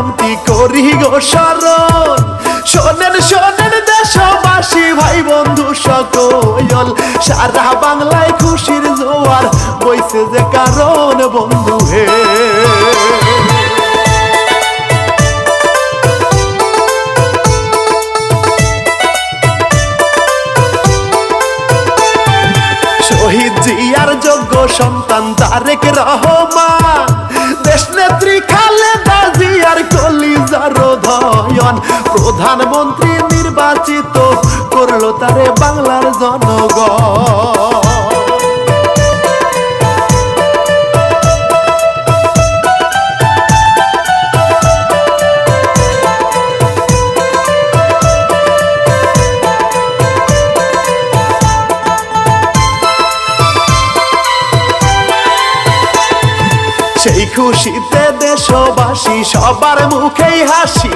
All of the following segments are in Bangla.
মন্ত্রী করি গো স্মরণ। শোনেন শোনেন দেশবাসী ভাই বন্ধু সকল, সারা বাংলায় খুশির জোয়ার বইছে যে কারণ বন্ধু হে। শহীদ জিয়ার যোগ্য সন্তান তারেক রহমান, দেশ নেত্রী খালেদা জিয়ার কলিজার ধয়ন, প্রধানমন্ত্রী নির্বাচিত করলো তারে বাংলার জনগণ। সেই খুশিতে দেশবাসী সবার মুখেই হাসি,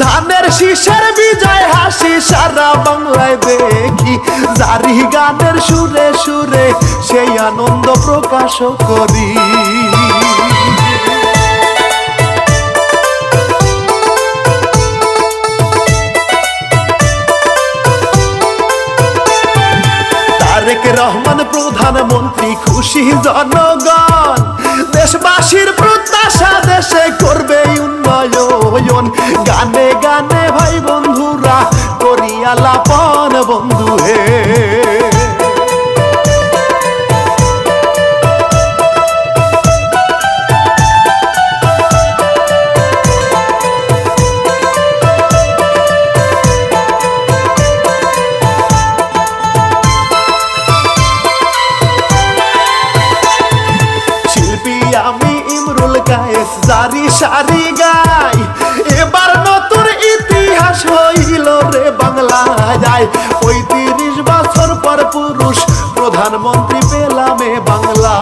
ধানের শীষের বিজয় হাসি সারা বাংলায় দেখি। জারি গানের সুরে সুরে সেই আনন্দ প্রকাশ করি। তারেক রহমান প্রধানমন্ত্রী, খুশি জনগণ, দেশবাসীর প্রত্যাশা দেশে করবে উন্নয়ন। গানে গানে ভাই বন্ধুরা করি আলাপন বন্ধু হে। আমি ইমরুল কায়েস জারি সারি গাই, এবার নতুন ইতিহাস হইল রে বাংলায়। ৩৫ বছর পর পুরুষ প্রধানমন্ত্রী পেলামে বাংলা।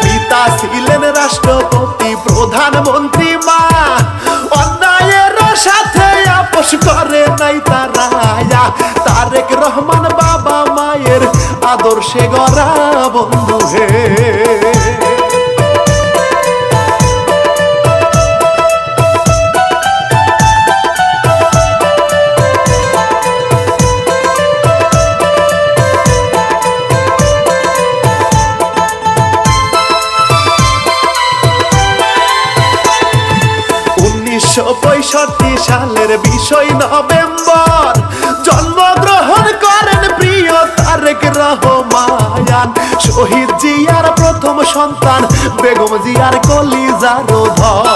পিতা ছিলেন রাষ্ট্রপতি, প্রধানমন্ত্রী মা, সাথে আপোষ করে নাই তারা। তারেক রহমান বাবা মায়ের আদর্শে গড়া বন্ধু হে। সালের ২০ নভেম্বর জন্মগ্রহণ করেন প্রিয় তারেক রহমান। শহীদ জিয়ার প্রথম সন্তান বেগম জিয়ার কলিজার ধন।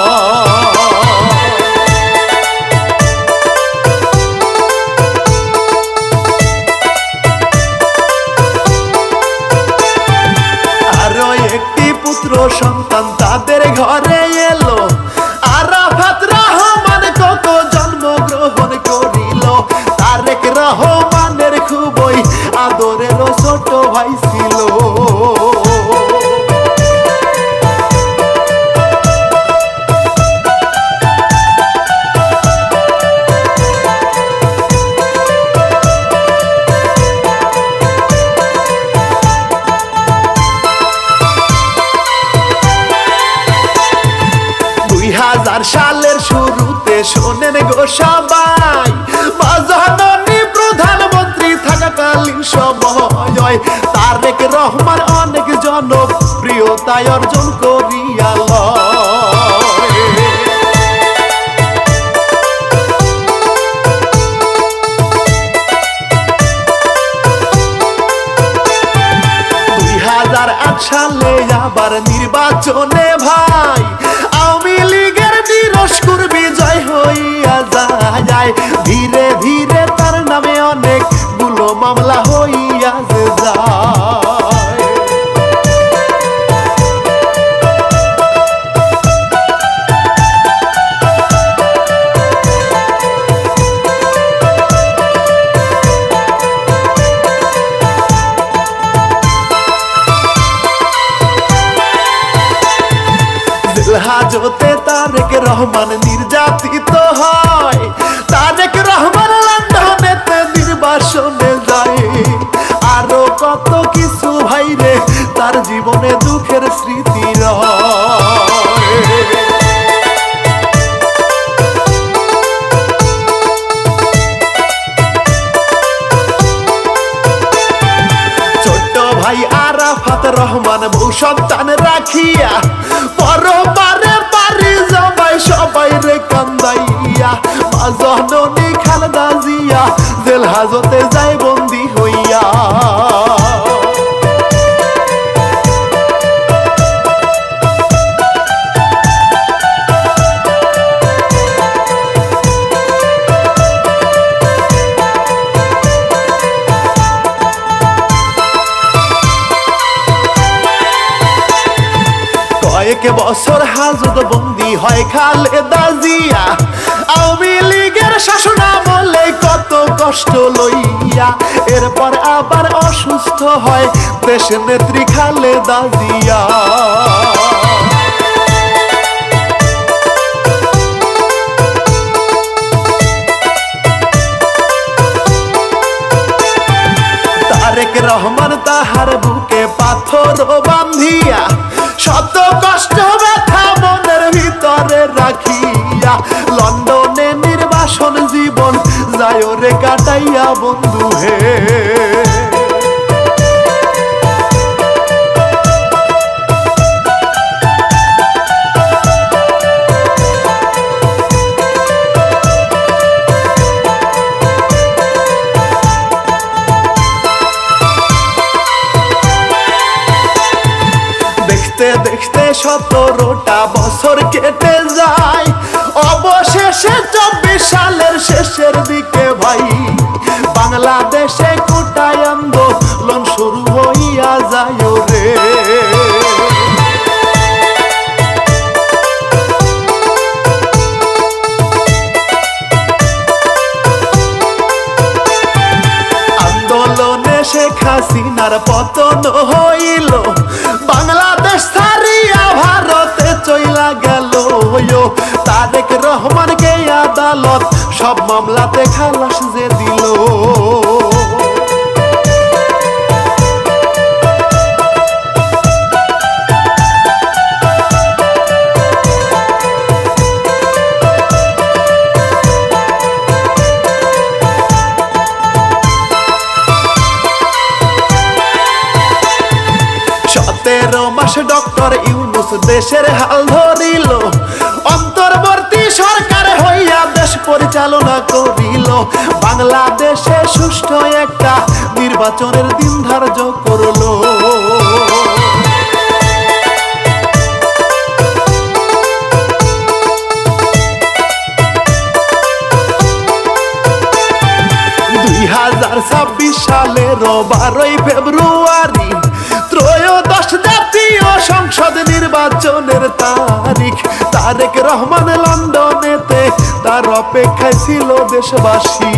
১টি পুত্র সন্তান তাদের ঘরে এলো, আরাফাত রহমান কোকো জন্মগ্রহণ করিল। তারেক রহমানের খুবই আদরের ছোট ভাই ছিল। সালের শুরুতে শোনেন গো সবাই, জননী প্রধানমন্ত্রী থাকাকালীন সময় তারেক রহমান অনেক জনপ্রিয়তায় অর্জন করিয়াল। ২০০৮ সালে আবার নির্বাচনে ভাই আওয়ামী লীগের নিরস্কুর বিজয় হইয়া যায়। ধীরে ধীরে তার নামে অনেকগুলো মামলা হইয়া যায়। হাজতে তারেক রহমান নির্যাতিত হয়। তারেক রহমান লন্ডনেতে নির্বাসন হাজতে যায় বন্দী হইয়া। কয়েক বছর হাজত বন্দী হয় খালেদা জিয়া। আওয়ামী লীগের শাসনামলে কত কষ্ট লইয়া, এরপর আবার অসুস্থ হয় দেশ নেত্রী খালেদা জিয়া। তারেক রহমান তাহার বুকে পাথর বান্ধিয়া, শত কষ্ট ব্যথা মনের ভিতরে রাখিয়া, লন্ডনে নির্বাসন জীবন যায় রে কাটাইয়া বন্ধু হে। দেখতে দেখতে 17টা বছর কেটে যায়, অবশেষে 24 সালের শেষের দিকে ভাই বাংলাদেশে কোটায় আন্দোলন শুরু হইয়া যায় রে। আন্দোলনে শেখ হাসিনার পতন হইল, বাংলাদেশ ছাড়িয়া ভারতে চইলা গেল। তারেক রহমানকে আদালত সব মামলাতে খালাস যে দিল। মাস ডক্টর ইউনূস দেশের হাল ধরিল, অন্তর্বর্তী সরকার হইয়া দেশ পরিচালনা করিল। বাংলাদেশে সুষ্ঠু একটা নির্বাচনের দিন ধার্য করল। সালের 12 ফেব্রুয়ারি ত্রয়োদশ জাতীয় সংসদ নির্বাচনের তারিখ। তারেক রহমান লন্ডনেতে, তার অপেক্ষায় ছিল দেশবাসী।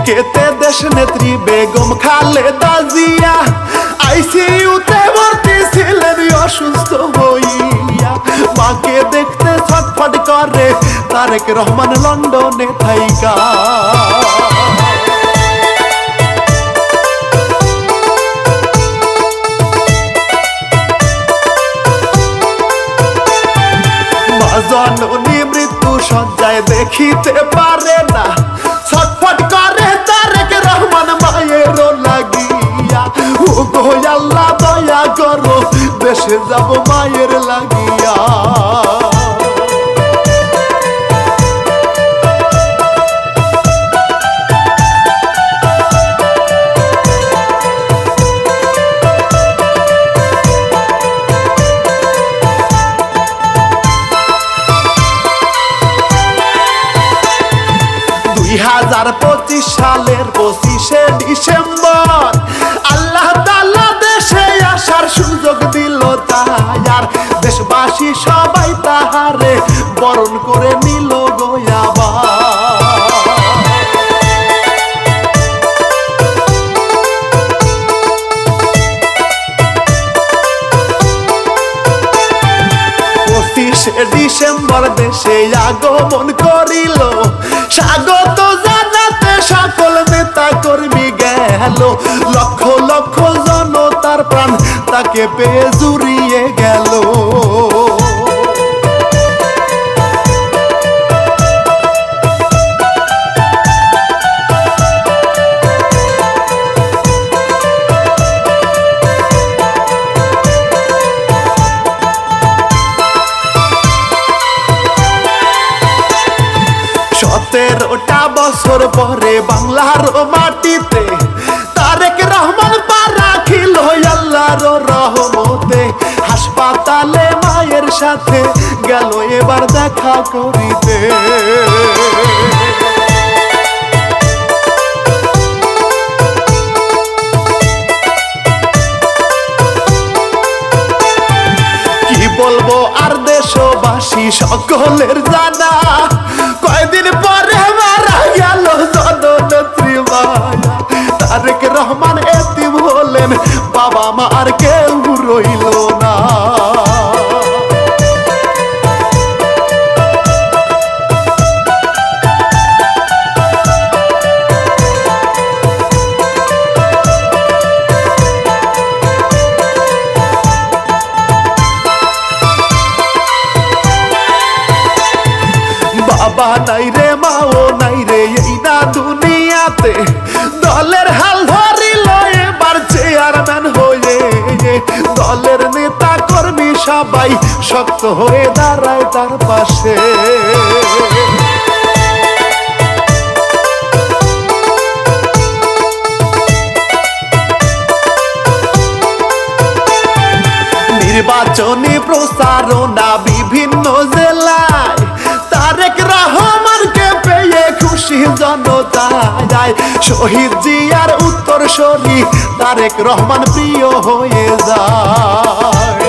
কেতে দেশ নেত্রী বেগম খালেদা জিয়া আইসিইউতে ভর্তি ছিলেন অসুস্থ হইয়া। মাকে দেখতে ছটফট করে তারেক রহমান লন্ডনে থাইকা। জননী মৃত্যু সজ্জায় দেখিতে পারে না, ছটফট করে তারেক রহমান মায়ের লাগিয়া। ও গো আল্লাহ দয়া করো, দেশে যাব মায়ের লাগিয়া। সালের 25শে ডিসেম্বর আল্লাহ তাআলা দেশে আসার সুযোগ দিল তার। দেশবাসী সবাই তাহারে বরণ করে নিল গোয়াবা। ডিসেম্বর দেশে আগমন করিল, স্বাগত জানাতে সকল নেতা কর্মী গেল। লক্ষ লক্ষ জনতার প্রাণ তাকে পেয়ে জুড়িয়ে গেল। বছর পরে বাংলার মাটিতে তারেক রহমান পা রাখিল আল্লাহর রহমতে। হাসপাতালে মায়ের সাথে গেল এবার দেখা করিতে। বলবো আর দেশবাসী সকলের জানা, কয়দিন পরে মারা গেল জননেত্রী মায়া। তারেক রহমান এতিম হলেন, বাবা মা আর কেউ রইল না। বাবা নাই রে মাও নাই রে এই না দুনিয়াতে, দলের হাল ধরিল এবার চেয়ারম্যান হয়ে। দলের নেতা কর্মী সবাই শক্ত হয়ে দাঁড়ায় তার পাশে। নির্বাচনী প্রচারণা বিভিন্ন জেলায়, তারেক রহমানকে পেয়ে খুশি জনতা যায়। শহীদ জিয়ার উত্তরসূরি তারেক রহমান প্রিয় হয়ে যায়।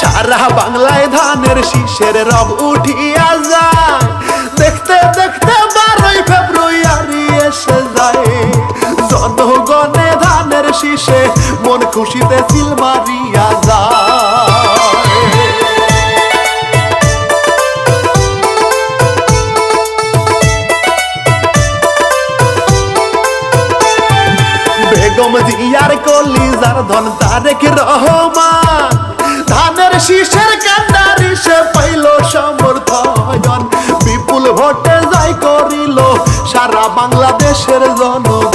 সারা বাংলায় ধানের শীষের রব উঠিয়া যায়, দেখতে দেখতে 12 ফেব্রুয়ারি এসে যায়। জনগণে ধানের শীষে মন খুশিতে সিল মারিয়া যায়। বেগম জিয়ার কলিজার ধন তারেক রহমান, ধানের শীষের কান্ডারি সে পাইল সমর্থন। বিপুল ভোটে জয় করিল সারা বাংলাদেশের জনগণ।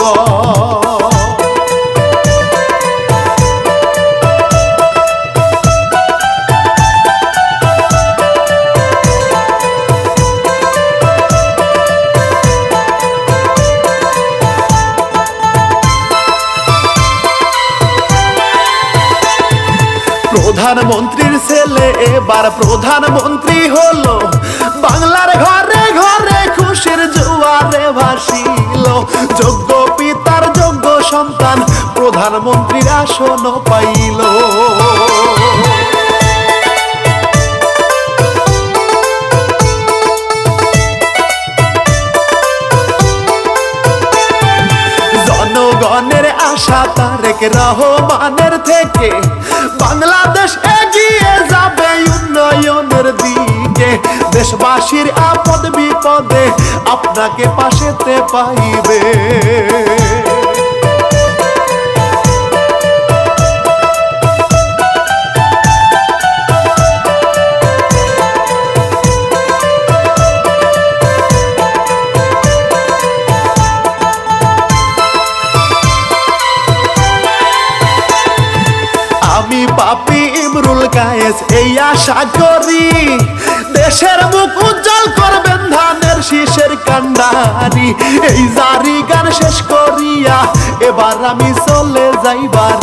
প্রধানমন্ত্রীর ছেলে এবার প্রধানমন্ত্রী হলো, বাংলার ঘরে ঘরে খুশির জোয়ারে ভাসিল। যোগ্য পিতার যোগ্য সন্তান প্রধানমন্ত্রীর আসন পাইল। জনগণের আশা তারেক রহমানের থেকে, বাংলাদেশ এগিয়ে যাবে উন্নয়নের দিকে। দেশবাসীর আপদ বিপদে আপনাকে পাশেতে পাইবে। আমি পাপি ইমরুল কায়েস এই আশা করি, দেশের মুখ উজ্জ্বল করবেন ধানের শীষের কান্ডারি। এই জারি গান শেষ করিয়া এবার আমি চলে যাইবার